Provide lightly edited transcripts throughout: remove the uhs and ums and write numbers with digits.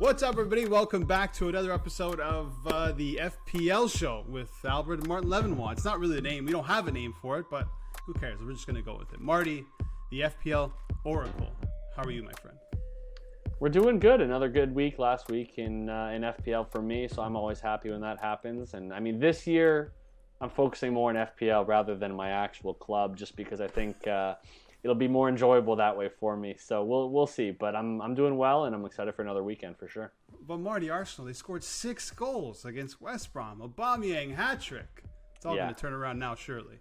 What's up, everybody? Welcome back to another episode of the FPL show with Albert and Martin Levionnois. It's not really a name. We don't have a name for it, but who cares? We're just going to go with it. Marty, the FPL Oracle. How are you, my friend? We're doing good. Another good week last week in FPL for me, so I'm always happy when that happens. And I mean, this year I'm focusing more on FPL rather than my actual club, just because I think it'll be more enjoyable that way for me. So we'll see. But I'm doing well, and I'm excited for another weekend for sure. But Marty, Arsenal, they scored 6 goals against West Brom. Aubameyang hat-trick. It's all going to turn around now, surely.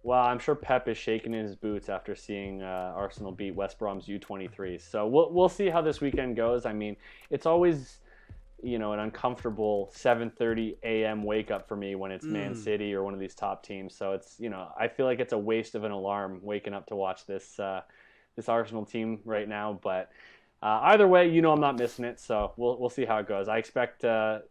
Well, I'm sure Pep is shaking in his boots after seeing Arsenal beat West Brom's U23. So we'll see how this weekend goes. I mean, it's always, an uncomfortable 7:30 a.m. wake up for me when it's Man City or one of these top teams. So it's, I feel like it's a waste of an alarm waking up to watch this Arsenal team right now. But either way, I'm not missing it. So we'll see how it goes. I expect to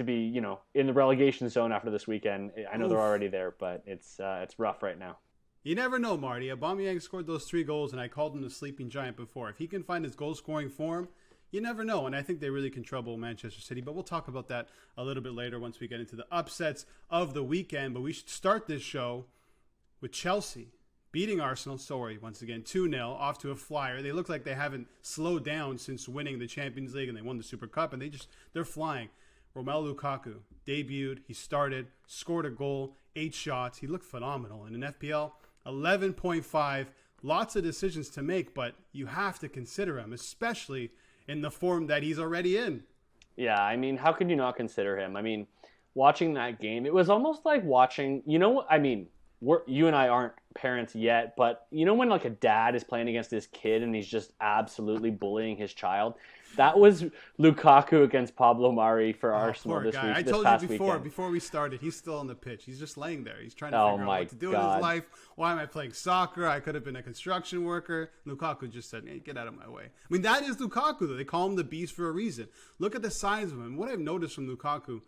be, in the relegation zone after this weekend. I know they're already there, but it's rough right now. You never know, Marty. Aubameyang scored those 3 goals, and I called him the sleeping giant before. If he can find his goal-scoring form, you never know, and I think they really can trouble Manchester City, but we'll talk about that a little bit later once we get into the upsets of the weekend. But we should start this show with Chelsea beating Arsenal, once again, 2-0, off to a flyer. They look like they haven't slowed down since winning the Champions League, and they won the Super Cup, and they're flying. Romelu Lukaku debuted, he started, scored a goal, 8 shots. He looked phenomenal. And in FPL, 11.5, lots of decisions to make, but you have to consider him, especially in the form that he's already in. Yeah, I mean, how could you not consider him? I mean, watching that game, it was almost like watching, you and I aren't parents yet, but when like a dad is playing against his kid and he's just absolutely bullying his child? That was Lukaku against Pablo Mari for Arsenal this week. I told you before we started, he's still on the pitch. He's just laying there. He's trying to figure out what to do in his life. Why am I playing soccer? I could have been a construction worker. Lukaku just said, hey, get out of my way. I mean, that is Lukaku, though. They call him the beast for a reason. Look at the size of him. What I've noticed from Lukaku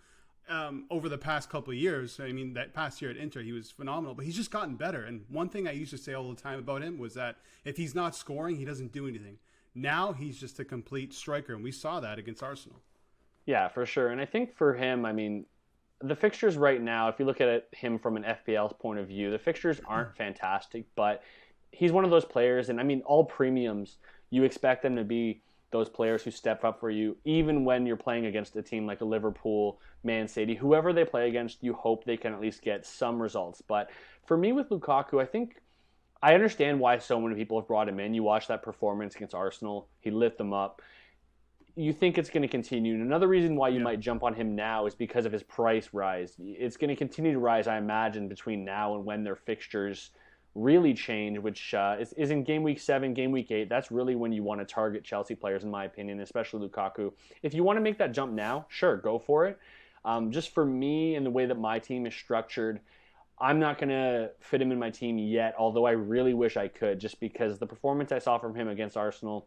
over the past couple of years, I mean, that past year at Inter, he was phenomenal, but he's just gotten better. And one thing I used to say all the time about him was that if he's not scoring, he doesn't do anything. Now he's just a complete striker, and we saw that against Arsenal. Yeah, for sure. And I think for him, I mean, the fixtures right now, if you look at him from an FPL point of view, the fixtures aren't fantastic, but he's one of those players, and I mean, all premiums, you expect them to be those players who step up for you, even when you're playing against a team like a Liverpool, Man City, whoever they play against, you hope they can at least get some results. But for me with Lukaku, I think I understand why so many people have brought him in. You watch that performance against Arsenal, he lit them up. You think it's going to continue. And another reason why you might jump on him now is because of his price rise. It's going to continue to rise, I imagine, between now and when their fixtures really change, which is in Game Week 7, Game Week 8. That's really when you want to target Chelsea players, in my opinion, especially Lukaku. If you want to make that jump now, sure, go for it. Just for me and the way that my team is structured, I'm not going to fit him in my team yet, although I really wish I could, just because the performance I saw from him against Arsenal,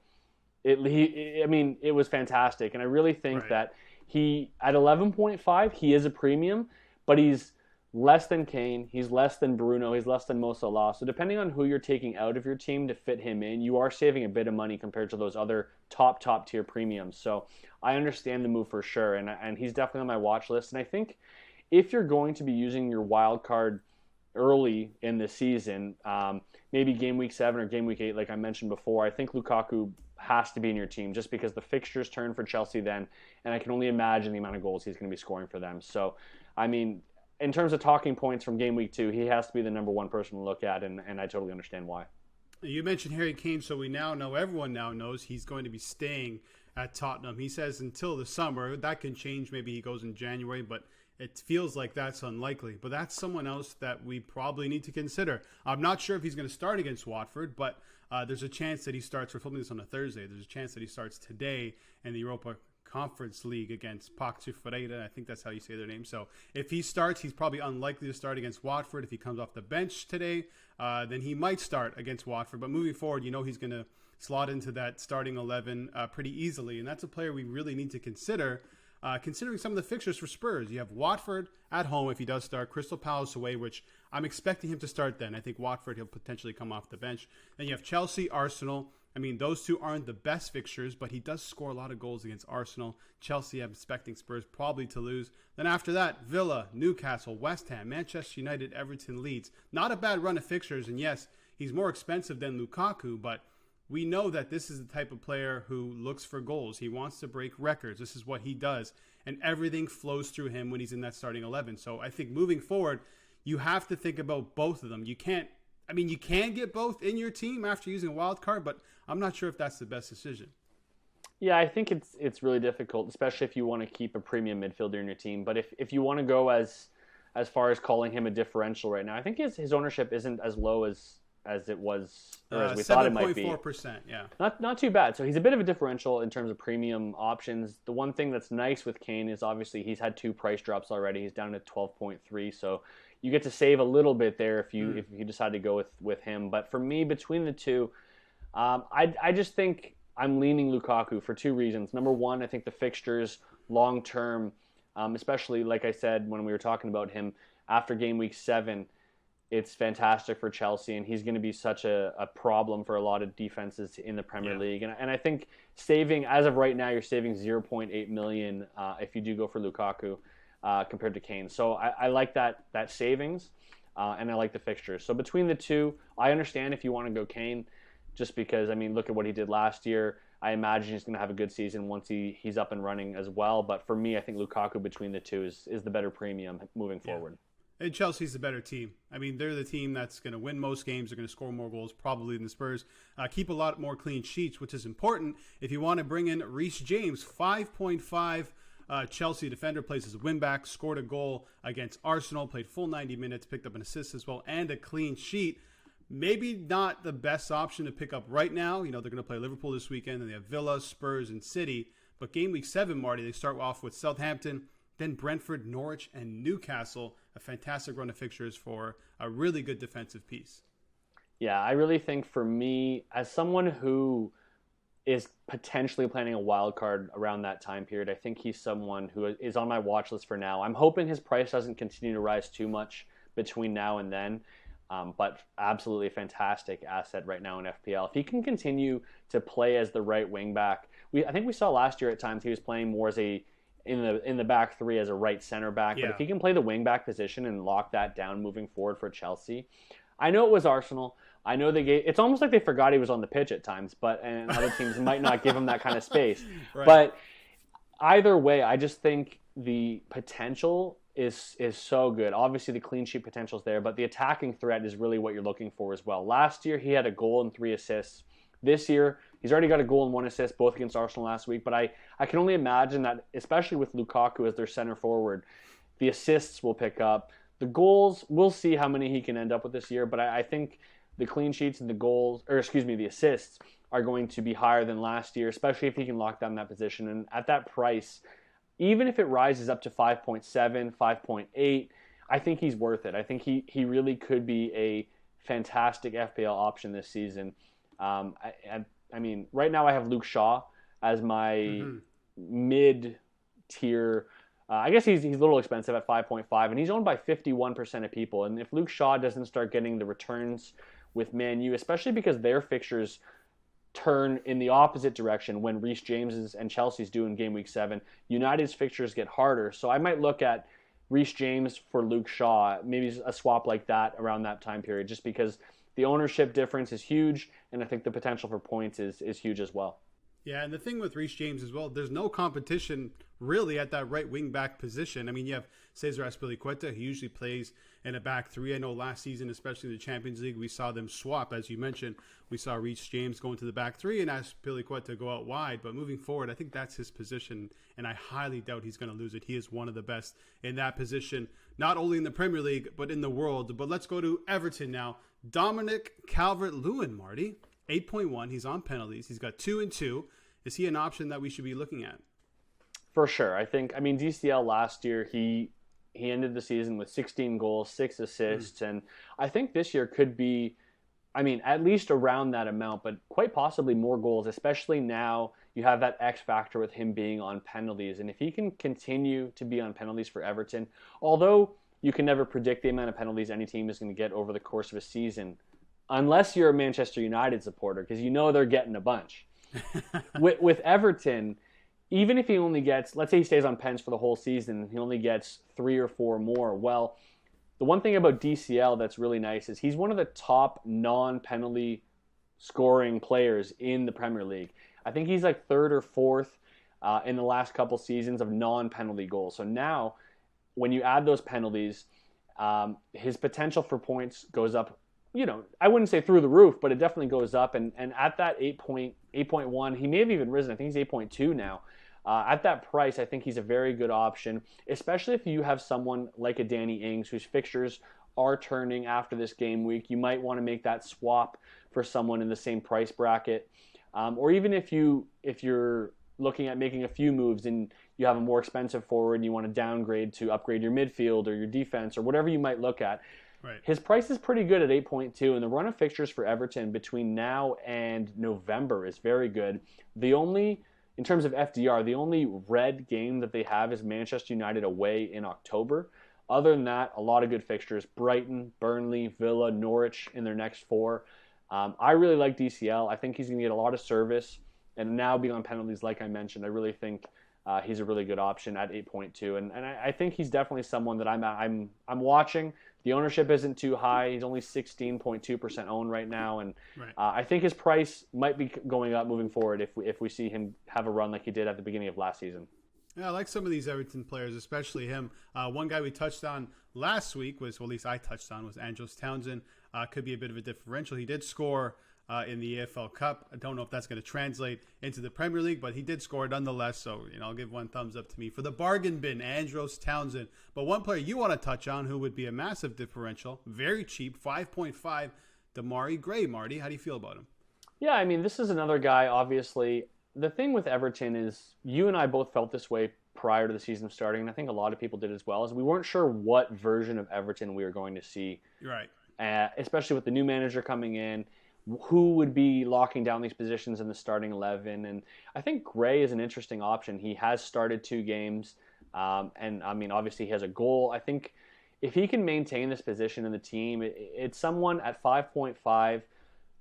it was fantastic. And I really think that he, at 11.5, he is a premium, but he's less than Kane, he's less than Bruno, he's less than Mo Salah. So depending on who you're taking out of your team to fit him in, you are saving a bit of money compared to those other top tier premiums. So I understand the move for sure, and he's definitely on my watch list. And I think if you're going to be using your wild card early in the season, maybe Game Week 7 or Game Week 8, like I mentioned before, I think Lukaku has to be in your team just because the fixtures turn for Chelsea then, and I can only imagine the amount of goals he's going to be scoring for them. So, I mean, in terms of talking points from Game Week 2, he has to be the number one person to look at, and I totally understand why. You mentioned Harry Kane, so everyone now knows he's going to be staying at Tottenham. He says until the summer. That can change. Maybe he goes in January, but it feels like that's unlikely. But that's someone else that we probably need to consider. I'm not sure if he's going to start against Watford, but there's a chance that he starts. We're filming this on a Thursday. There's a chance that he starts today in the Europa Conference League against Paço Ferreira. I think that's how you say their name. So if he starts, he's probably unlikely to start against Watford. If he comes off the bench today, then he might start against Watford. But moving forward, he's going to slot into that starting 11 pretty easily. And that's a player we really need to consider. Considering some of the fixtures for Spurs, you have Watford at home if he does start, Crystal Palace away, which I'm expecting him to start then. I think Watford, he'll potentially come off the bench. Then you have Chelsea, Arsenal, I mean, those two aren't the best fixtures, but he does score a lot of goals against Arsenal. Chelsea, I'm expecting Spurs probably to lose. Then after that, Villa, Newcastle, West Ham, Manchester United, Everton, Leeds. Not a bad run of fixtures, and yes, he's more expensive than Lukaku, but we know that this is the type of player who looks for goals. He wants to break records. This is what he does, and everything flows through him when he's in that starting 11. So I think moving forward, you have to think about both of them. You can get both in your team after using a wild card, but I'm not sure if that's the best decision. Yeah, I think it's really difficult, especially if you want to keep a premium midfielder in your team. But if you want to go as far as calling him a differential right now, I think his ownership isn't as low as it was, or as we thought it might be. 7.4%, yeah. Not too bad. So he's a bit of a differential in terms of premium options. The one thing that's nice with Kane is obviously he's had 2 price drops already. He's down to 12.3, so you get to save a little bit there if you decide to go with him. But for me, between the two, I just think I'm leaning Lukaku for 2 reasons. Number one, I think the fixtures long term, especially like I said when we were talking about him after game week 7, it's fantastic for Chelsea, and he's going to be such a problem for a lot of defenses in the Premier League. And I think as of right now, you're saving 0.8 million if you do go for Lukaku compared to Kane. So I like that savings, and I like the fixtures. So between the two, I understand if you want to go Kane, just because, I mean, look at what he did last year. I imagine he's going to have a good season once he's up and running as well. But for me, I think Lukaku between the two is the better premium moving forward. And Chelsea's the better team. I mean, they're the team that's going to win most games. They're going to score more goals probably than the Spurs. Keep a lot more clean sheets, which is important if you want to bring in Reece James, 5.5 Chelsea defender, plays as a wing-back, scored a goal against Arsenal, played full 90 minutes, picked up an assist as well, and a clean sheet. Maybe not the best option to pick up right now. You know, they're going to play Liverpool this weekend, and they have Villa, Spurs, and City. But game week 7, Marty, they start off with Southampton, then Brentford, Norwich, and Newcastle. A fantastic run of fixtures for a really good defensive piece. Yeah, I really think for me, as someone who is potentially planning a wild card around that time period, I think he's someone who is on my watch list for now. I'm hoping his price doesn't continue to rise too much between now and then. But absolutely a fantastic asset right now in FPL. If he can continue to play as the right wing back, I think we saw last year at times he was playing more as in the back 3 as a right center back. Yeah. But if he can play the wing back position and lock that down moving forward for Chelsea, I know it was Arsenal. I know it's almost like they forgot he was on the pitch at times, and other teams might not give him that kind of space. Right. But either way, I just think the potential is so good. Obviously, the clean sheet potential is there, but the attacking threat is really what you're looking for as well. Last year, he had a goal and 3 assists. This year, he's already got a goal and 1 assist, both against Arsenal last week. But I can only imagine that, especially with Lukaku as their center forward, the assists will pick up. The goals, we'll see how many he can end up with this year, but I think the clean sheets and the assists are going to be higher than last year, especially if he can lock down that position. And at that price, even if it rises up to 5.7, 5.8, I think he's worth it. I think he really could be a fantastic FPL option this season. I mean, right now I have Luke Shaw as my mid-tier. I guess he's a little expensive at 5.5, and he's owned by 51% of people. And if Luke Shaw doesn't start getting the returns with Man U, especially because their fixtures turn in the opposite direction when Reece James and Chelsea's do in game week 7, United's fixtures get harder. So I might look at Reece James for Luke Shaw, maybe a swap like that around that time period, just because the ownership difference is huge, and I think the potential for points is huge as well. Yeah, and the thing with Reece James as well, there's no competition really at that right wing back position. I mean, you have Cesar Azpilicueta, who usually plays in a back 3. I know last season, especially in the Champions League, we saw them swap. As you mentioned, we saw Reece James go into the back 3 and Azpilicueta go out wide. But moving forward, I think that's his position, and I highly doubt he's going to lose it. He is one of the best in that position, not only in the Premier League, but in the world. But let's go to Everton now. Dominic Calvert-Lewin, Marty. 8.1. He's on penalties. He's got 2 and 2. Is he an option that we should be looking at? For sure. I mean, DCL last year, he ended the season with 16 goals, 6 assists. And I think this year could be, I mean, at least around that amount, but quite possibly more goals, especially now you have that X factor with him being on penalties. And if he can continue to be on penalties for Everton, although you can never predict the amount of penalties any team is going to get over the course of a season, unless you're a Manchester United supporter, because you know they're getting a bunch. With Everton, even if he only gets, let's say he stays on pens for the whole season, he only gets 3 or 4 more. Well, the one thing about DCL that's really nice is he's one of the top non-penalty scoring players in the Premier League. I think he's like 3rd or 4th in the last couple seasons of non-penalty goals. So now, when you add those penalties, his potential for points goes up. I wouldn't say through the roof, but it definitely goes up. And at that 8.1, he may have even risen. I think he's 8.2 now. At that price, I think he's a very good option, especially if you have someone like a Danny Ings whose fixtures are turning after this game week. You might want to make that swap for someone in the same price bracket, or even if you're looking at making a few moves and you have a more expensive forward and you want to downgrade to upgrade your midfield or your defense or whatever you might look at. Right. His price is pretty good at 8.2, and the run of fixtures for Everton between now and November is very good. In terms of FDR, the only red game that they have is Manchester United away in October. Other than that, a lot of good fixtures. Brighton, Burnley, Villa, Norwich in their next 4. I really like DCL. I think he's going to get a lot of service. And now being on penalties, like I mentioned, I really think he's a really good option at 8.2. And I think he's definitely someone that I'm watching. The ownership isn't too high. He's only 16.2% owned right now. And Right. I think his price might be going up moving forward if we see him have a run like he did at the beginning of last season. Yeah, I like some of these Everton players, especially him. One guy we touched on last week was, well, at least I touched on, was Andros Townsend. Could be a bit of a differential. He did score in the AFL Cup. I don't know if that's going to translate into the Premier League, but he did score nonetheless. So, I'll give one thumbs up to me for the bargain bin, Andros Townsend. But one player you want to touch on who would be a massive differential, very cheap, 5.5, Demarai Gray. Marty, how do you feel about him? Yeah, I mean, this is another guy, obviously. The thing with Everton is you and I both felt this way prior to the season starting, and I think a lot of people did as well, is we weren't sure what version of Everton we were going to see. Right. Especially with the new manager coming in, who would be locking down these positions in the starting 11. And I think Gray is an interesting option. He has started 2 games, and I mean, obviously he has a goal. I think if he can maintain this position in the team, it's someone at 5.5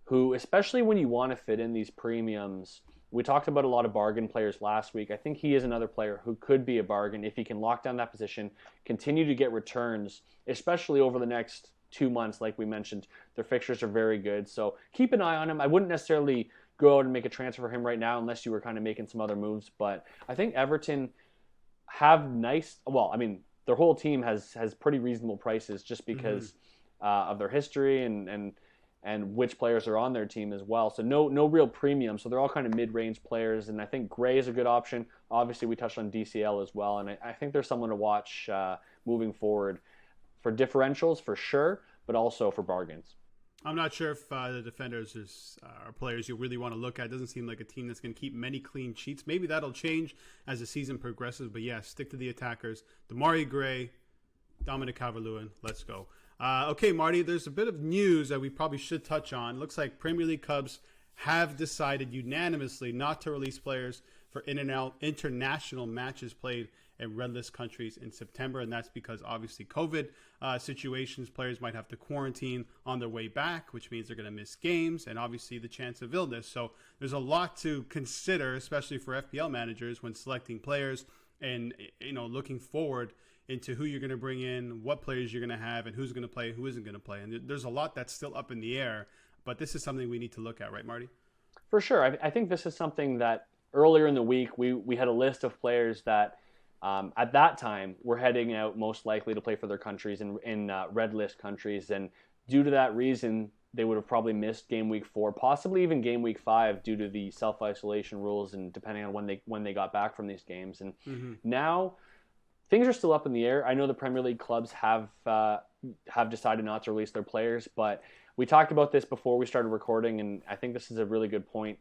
who, especially when you want to fit in these premiums, we talked about a lot of bargain players last week. I think he is another player who could be a bargain if he can lock down that position, continue to get returns, especially over the next 2 months. Like we mentioned, their fixtures are very good. So keep an eye on him. I wouldn't necessarily go out and make a transfer for him right now unless you were kind of making some other moves. But I think Everton have their whole team has pretty reasonable prices just because of their history and which players are on their team as well. So no real premium. So they're all kind of mid-range players. And I think Gray is a good option. Obviously, we touched on DCL as well. And I think there's someone to watch moving forward for differentials for sure, but also for bargains. I'm not sure if the defenders are players you really want to look at. It doesn't seem like a team that's going to keep many clean sheets. Maybe that'll change as the season progresses. But yeah, stick to the attackers. Demarai Gray, Dominic Calvert-Lewin. Let's go. Okay, Marty, there's a bit of news that we probably should touch on. Looks like Premier League clubs have decided unanimously not to release players for international matches played in red list countries in September, and that's because obviously COVID situations, players might have to quarantine on their way back, which means they're going to miss games, and obviously the chance of illness. So there's a lot to consider, especially for FPL managers when selecting players and looking forward into who you're going to bring in, what players you're going to have, and who's going to play, who isn't going to play. And there's a lot that's still up in the air, but this is something we need to look at, right, Marty? For sure. I think this is something that earlier in the week we had a list of players that at that time were heading out most likely to play for their countries in red list countries. And due to that reason, they would have probably missed game week 4, possibly even game week 5 due to the self-isolation rules and depending on when they got back from these games. And now things are still up in the air. I know the Premier League clubs have decided not to release their players, but we talked about this before we started recording, and I think this is a really good point.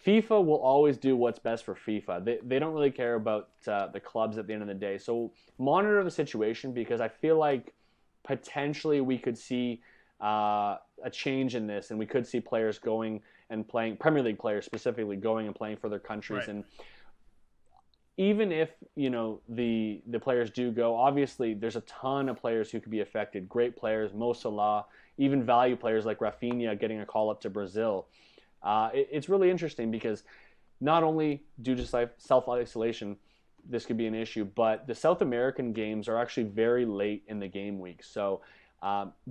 FIFA will always do what's best for FIFA. They don't really care about the clubs at the end of the day. So monitor the situation, because I feel like potentially we could see a change in this, and we could see players going and playing, Premier League players specifically, going and playing for their countries. Right. And even if, the players do go, obviously there's a ton of players who could be affected. Great players, Mo Salah, even value players like Rafinha getting a call up to Brazil. It's really interesting because not only due to self-isolation, this could be an issue, but the South American games are actually very late in the game week. So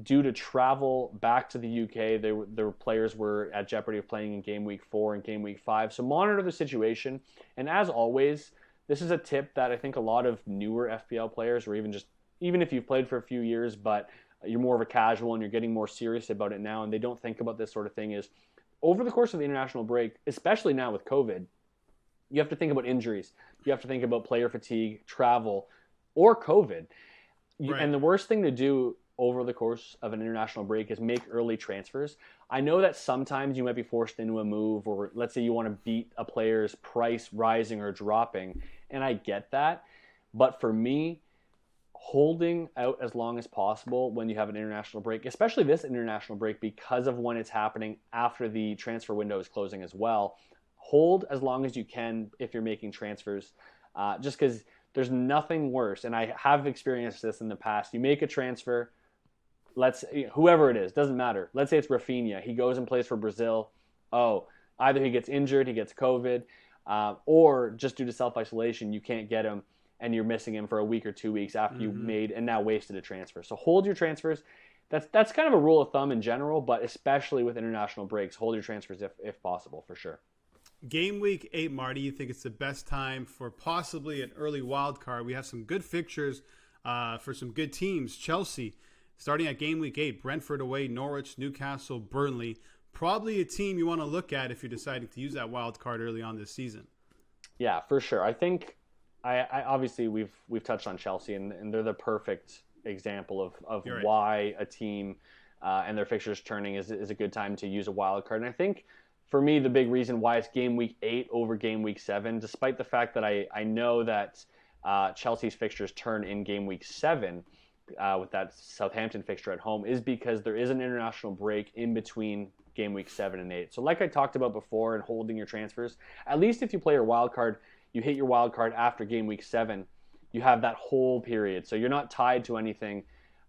due to travel back to the UK, their players were at jeopardy of playing in game week 4 and game week 5. So monitor the situation. And as always, this is a tip that I think a lot of newer FPL players, or even if you've played for a few years, but you're more of a casual and you're getting more serious about it now, and they don't think about this sort of thing, is over the course of the international break, especially now with COVID, you have to think about injuries. You have to think about player fatigue, travel, or COVID. Right. And the worst thing to do over the course of an international break is make early transfers. I know that sometimes you might be forced into a move, or let's say you want to beat a player's price rising or dropping, and I get that. But for me, holding out as long as possible when you have an international break, especially this international break, because of when it's happening after the transfer window is closing as well, hold as long as you can if you're making transfers, just because there's nothing worse, and I have experienced this in the past. You make a transfer, whoever it is, doesn't matter. Let's say it's Rafinha. He goes and plays for Brazil. Oh, either he gets injured, he gets COVID, or just due to self-isolation, you can't get him, and you're missing him for a week or 2 weeks after you made and now wasted a transfer. So hold your transfers. That's kind of a rule of thumb in general, but especially with international breaks, hold your transfers if possible, for sure. Game week 8, Marty, you think it's the best time for possibly an early wild card? We have some good fixtures for some good teams. Chelsea, starting at game week 8, Brentford away, Norwich, Newcastle, Burnley. Probably a team you want to look at if you're deciding to use that wild card early on this season. Yeah, for sure. I think I obviously we've touched on Chelsea, and they're the perfect example of You're right. why a team and their fixtures turning is a good time to use a wild card. And I think for me, the big reason why it's game week 8 over game week 7, despite the fact that I know that Chelsea's fixtures turn in game week 7 with that Southampton fixture at home, is because there is an international break in between game week 7 and 8. So like I talked about before, and holding your transfers, at least if you play your wild card, you hit your wild card after game week 7, you have that whole period. So you're not tied to anything.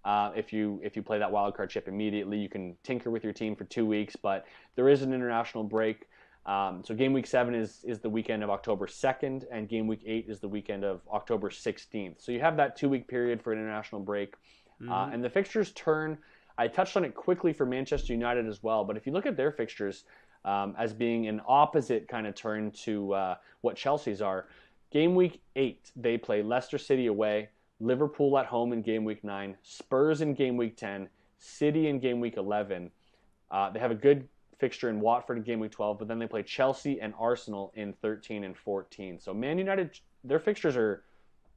If you play that wild card chip immediately, you can tinker with your team for 2 weeks, but there is an international break. So game week 7 is the weekend of October 2nd, and game week 8 is the weekend of October 16th. So you have that 2-week period for an international break. And the fixtures turn. I touched on it quickly for Manchester United as well, but if you look at their fixtures as being an opposite kind of turn to what Chelsea's are, game week 8, they play Leicester City away, Liverpool at home in game week 9, Spurs in game week 10, City in game week 11. They have a good fixture in Watford in game week 12, but then they play Chelsea and Arsenal in 13 and 14. So Man United, their fixtures are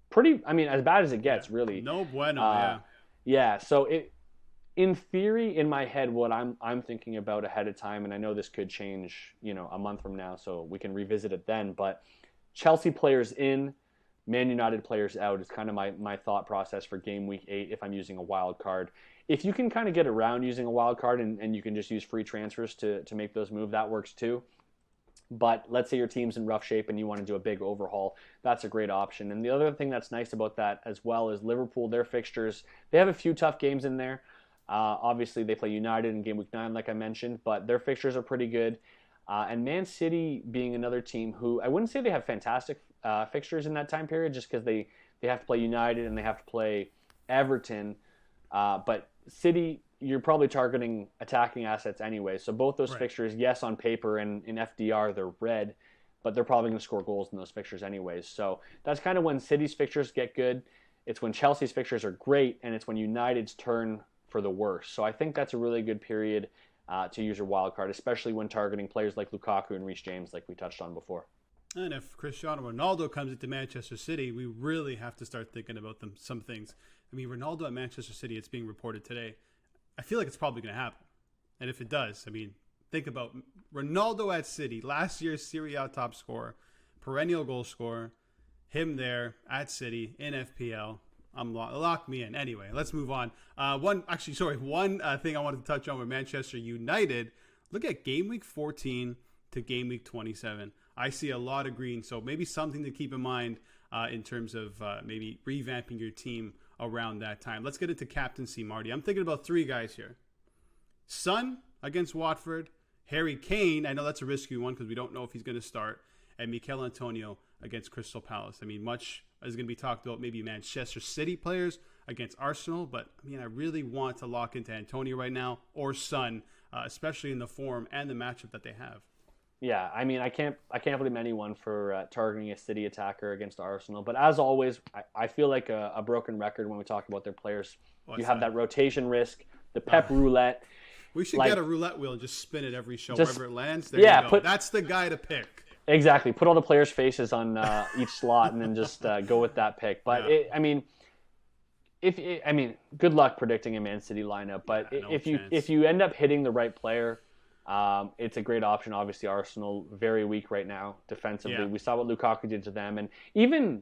pretty, as bad as it gets, really. No bueno, Yeah, so in theory, in my head, what I'm thinking about ahead of time, and I know this could change, a month from now, so we can revisit it then, but Chelsea players in, Man United players out is kind of my thought process for game week 8 if I'm using a wild card. If you can kind of get around using a wild card and you can just use free transfers to make those move, that works too. But let's say your team's in rough shape and you want to do a big overhaul, that's a great option. And the other thing that's nice about that as well is Liverpool, their fixtures, they have a few tough games in there. Obviously, they play United in game week 9, like I mentioned, but their fixtures are pretty good. And Man City being another team who I wouldn't say they have fantastic fixtures in that time period, just because they have to play United and they have to play Everton. But City, you're probably targeting attacking assets anyway. So both those fixtures, yes, on paper and in FDR, they're red, but they're probably going to score goals in those fixtures anyways. So that's kind of when City's fixtures get good. It's when Chelsea's fixtures are great, and it's when United's turn for the worst. So I think that's a really good period to use your wild card, especially when targeting players like Lukaku and Reece James, like we touched on before. And if Cristiano Ronaldo comes into Manchester City, we really have to start thinking about some things. Ronaldo at Manchester City, it's being reported today. I feel like it's probably going to happen. And if it does, think about Ronaldo at City, last year's Serie A top scorer, perennial goal scorer, him there at City in FPL. Lock me in. Anyway, let's move on. One thing I wanted to touch on with Manchester United. Look at game week 14 to game week 27. I see a lot of green. So maybe something to keep in mind in terms of maybe revamping your team around that time. Let's get into captaincy, Marty. I'm thinking about 3 guys here. Son against Watford. Harry Kane. I know that's a risky one because we don't know if he's going to start. And Michail Antonio against Crystal Palace. I mean, much is going to be talked about maybe Manchester City players against Arsenal. But, I mean, I really want to lock into Antonio right now or Son, especially in the form and the matchup that they have. Yeah, I mean, I can't blame anyone for targeting a City attacker against Arsenal. But as always, I feel like a broken record when we talk about their players. You have that rotation risk, the Pep roulette. We should get a roulette wheel and just spin it every show wherever it lands. There you go. That's the guy to pick. Exactly. Put all the players' faces on each slot and then just go with that pick. But good luck predicting a Man City lineup. But if you end up hitting the right player, it's a great option. Obviously, Arsenal very weak right now defensively. Yeah. We saw what Lukaku did to them, and even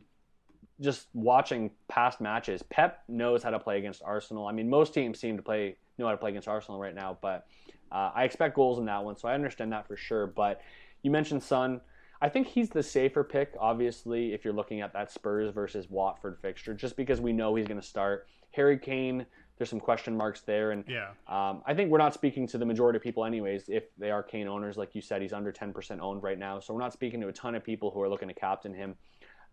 just watching past matches, Pep knows how to play against Arsenal. I mean, most teams seem to know how to play against Arsenal right now, but I expect goals in that one, so I understand that for sure. But you mentioned Son. I think he's the safer pick, obviously, if you're looking at that Spurs versus Watford fixture, just because we know he's going to start. Harry Kane, there's some question marks there, and I think we're not speaking to the majority of people anyways, if they are Kane owners. Like you said, he's under 10% owned right now, so we're not speaking to a ton of people who are looking to captain him.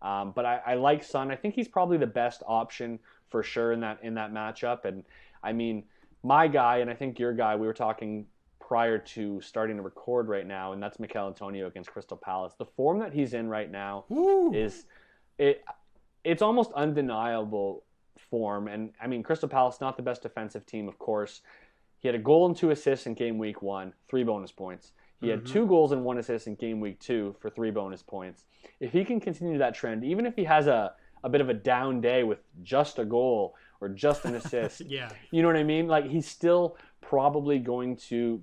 But I like Son. I think he's probably the best option for sure in that matchup. And I mean, my guy, and I think your guy, we were talking prior to starting to record right now, and that's Michail Antonio against Crystal Palace. The form that he's in right now it's almost undeniable form. And I mean, Crystal Palace, not the best defensive team, of course. He had a goal and 2 assists in game week 1, 3 bonus points. He had 2 goals and 1 assist in game week 2 for 3 bonus points. If he can continue that trend, even if he has a bit of a down day with just a goal or just an assist, you know what I mean? Like, he's still probably going to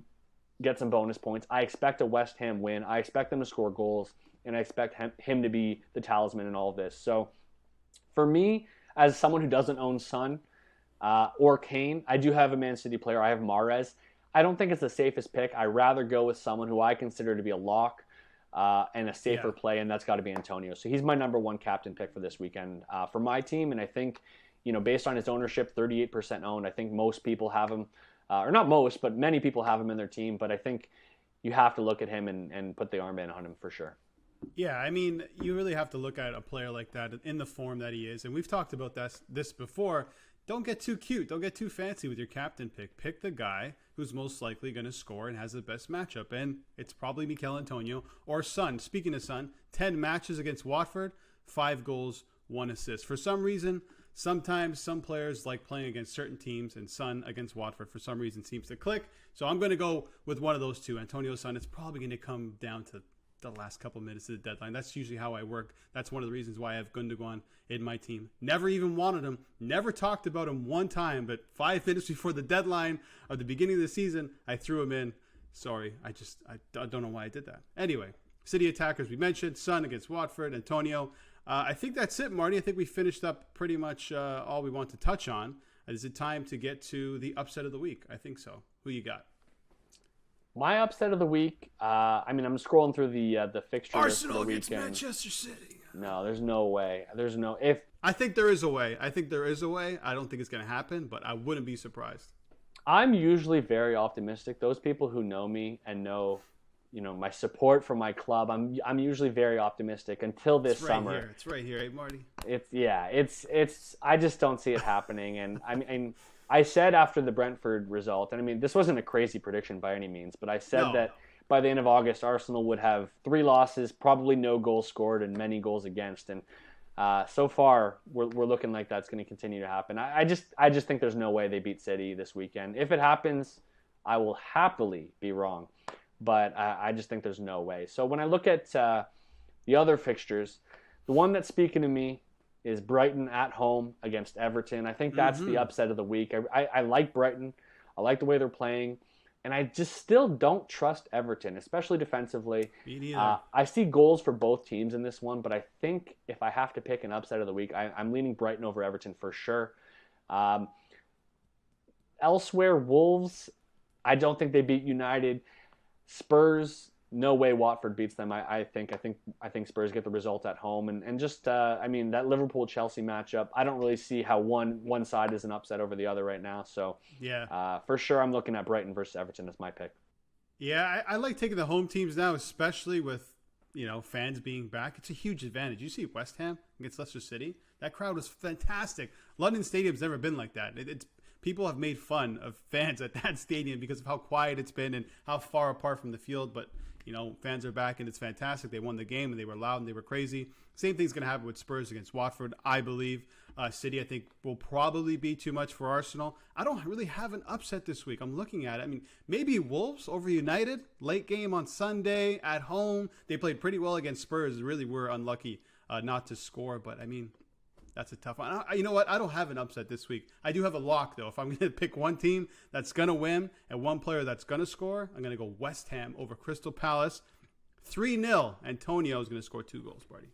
get some bonus points. I expect a West Ham win. I expect them to score goals, and I expect him to be the talisman in all of this. So for me, as someone who doesn't own Son or Kane, I do have a Man City player. I have Mahrez. I don't think it's the safest pick. I'd rather go with someone who I consider to be a lock and a safer play, and that's got to be Antonio. So he's my number 1 captain pick for this weekend for my team, and I think, based on his ownership, 38% owned, I think most people have him, or not most, but many people have him in their team, but I think you have to look at him and put the armband on him for sure. Yeah, I mean, you really have to look at a player like that in the form that he is, and we've talked about this before. Don't get too cute. Don't get too fancy with your captain pick. Pick the guy who's most likely going to score and has the best matchup. And it's probably Michail Antonio or Son. Speaking of Son, 10 matches against Watford, 5 goals, 1 assist. For some reason, sometimes some players like playing against certain teams, and Son against Watford for some reason seems to click. So I'm going to go with one of those two, Antonio, Son. It's probably going to come down to the last couple minutes of the deadline. That's usually how I work. That's one of the reasons why I have Gundogan in my team. Never even wanted him. Never talked about him one time, but 5 minutes before the deadline of the beginning of the season, I threw him in. Sorry, I don't know why I did that. Anyway, City attackers we mentioned, Son against Watford, Antonio. I think that's it, Marty. I think we finished up pretty much all we want to touch on. Is it time to get to the upset of the week? I think so. Who you got? My upset of the week, I'm scrolling through the fixture Arsenal for the against weekend. Manchester City. No, there's no way. I think there is a way. I don't think it's going to happen, but I wouldn't be surprised. I'm usually very optimistic. Those people who know me and know, my support for my club, I'm usually very optimistic until this summer. It's right here, hey Marty. It's I just don't see it happening, and I said after the Brentford result, and this wasn't a crazy prediction by any means, but I said that by the end of August, Arsenal would have 3 losses, probably no goals scored, and many goals against. And so far, we're looking like that's going to continue to happen. I just think there's no way they beat City this weekend. If it happens, I will happily be wrong, but I just think there's no way. So when I look at the other fixtures, the one that's speaking to me is Brighton at home against Everton. I think that's the upset of the week. I like Brighton. I like the way they're playing. And I just still don't trust Everton, especially defensively. Me neither. I see goals for both teams in this one, but I think if I have to pick an upset of the week, I'm leaning Brighton over Everton for sure. Elsewhere, Wolves, I don't think they beat United. Spurs, no way Watford beats them. I think Spurs get the result at home, and just I mean, that Liverpool-Chelsea matchup, I don't really see how one side is an upset over the other right now. So Yeah. for sure, I'm looking at Brighton versus Everton as my pick. Yeah, I like taking the home teams now, especially with, fans being back. It's a huge advantage. You see West Ham against Leicester City. That crowd was fantastic. London Stadium's never been like that. It's people have made fun of fans at that stadium because of how quiet it's been and how far apart from the field. But, fans are back and it's fantastic. They won the game and they were loud and they were crazy. Same thing's going to happen with Spurs against Watford, I believe. City, I think, will probably be too much for Arsenal. I don't really have an upset this week. I'm looking at it. I mean, maybe Wolves over United. Late game on Sunday at home. They played pretty well against Spurs. They really were unlucky not to score. But, I mean, that's a tough one. You know what? I don't have an upset this week. I do have a lock, though. If I'm going to pick one team that's going to win and one player that's going to score, I'm going to go West Ham over Crystal Palace. 3-0. Antonio is going to score 2 goals, Marty.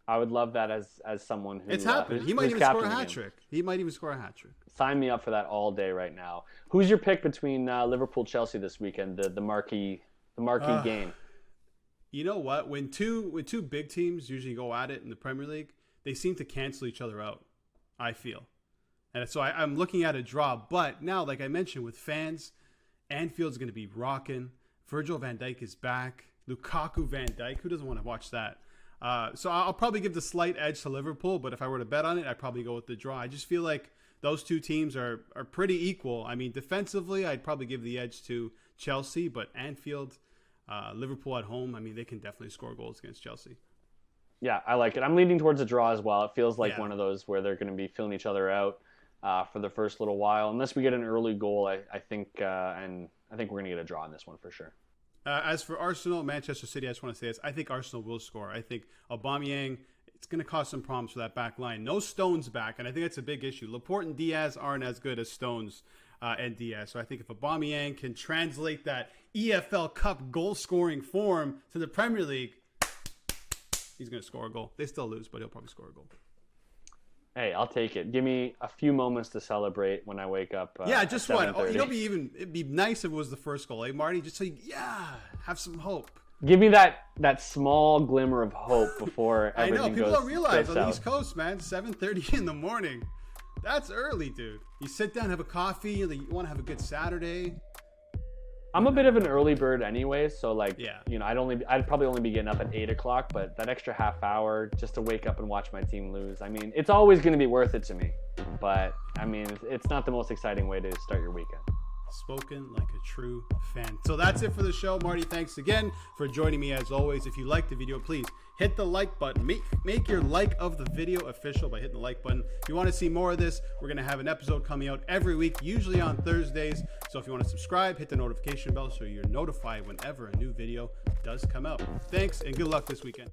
I would love that as someone who... It's happened. He might even score a hat trick. He might even score a hat trick. Sign me up for that all day right now. Who's your pick between Liverpool-Chelsea this weekend, the marquee game? You know what? When two big teams usually go at it in the Premier League, they seem to cancel each other out, I feel. And so I'm looking at a draw. But now, like I mentioned, with fans, Anfield's going to be rocking. Virgil van Dijk is back. Lukaku, Van Dijk. Who doesn't want to watch that? So I'll probably give the slight edge to Liverpool, but if I were to bet on it, I'd probably go with the draw. I just feel like those two teams are pretty equal. I mean, defensively, I'd probably give the edge to Chelsea, but Anfield, Liverpool at home, I mean, they can definitely score goals against Chelsea. Yeah, I like it. I'm leaning towards a draw as well. It feels like one of those where they're going to be filling each other out for the first little while. Unless we get an early goal, I think we're going to get a draw in this one for sure. As for Arsenal, Manchester City, I just want to say this. I think Arsenal will score. I think Aubameyang, it's going to cause some problems for that back line. No Stones back, and I think that's a big issue. Laporte and Diaz aren't as good as Stones and Diaz. So I think if Aubameyang can translate that EFL Cup goal-scoring form to the Premier League, he's going to score a goal. They still lose, but he'll probably score a goal. Hey, I'll take it. Give me a few moments to celebrate when I wake up. Just one. It'd be nice if it was the first goal, Marty? Just so have some hope. Give me that small glimmer of hope before everything goes. I know people don't realize on the south. East Coast, man, 7:30 in the morning. That's early, dude. You sit down, have a coffee. You want to have a good Saturday. I'm a bit of an early bird anyway, so I'd probably only be getting up at 8 o'clock, but that extra half hour just to wake up and watch my team lose, I mean, it's always going to be worth it to me. But I mean, it's not the most exciting way to start your weekend. Spoken like a true fan. So that's it for the show. Marty, thanks again for joining me as always. If you liked the video, please hit the like button. Make your like of the video official by hitting the like button. If you want to see more of this, we're going to have an episode coming out every week, usually on Thursdays. So if you want to subscribe, hit the notification bell so you're notified whenever a new video does come out. Thanks and good luck this weekend.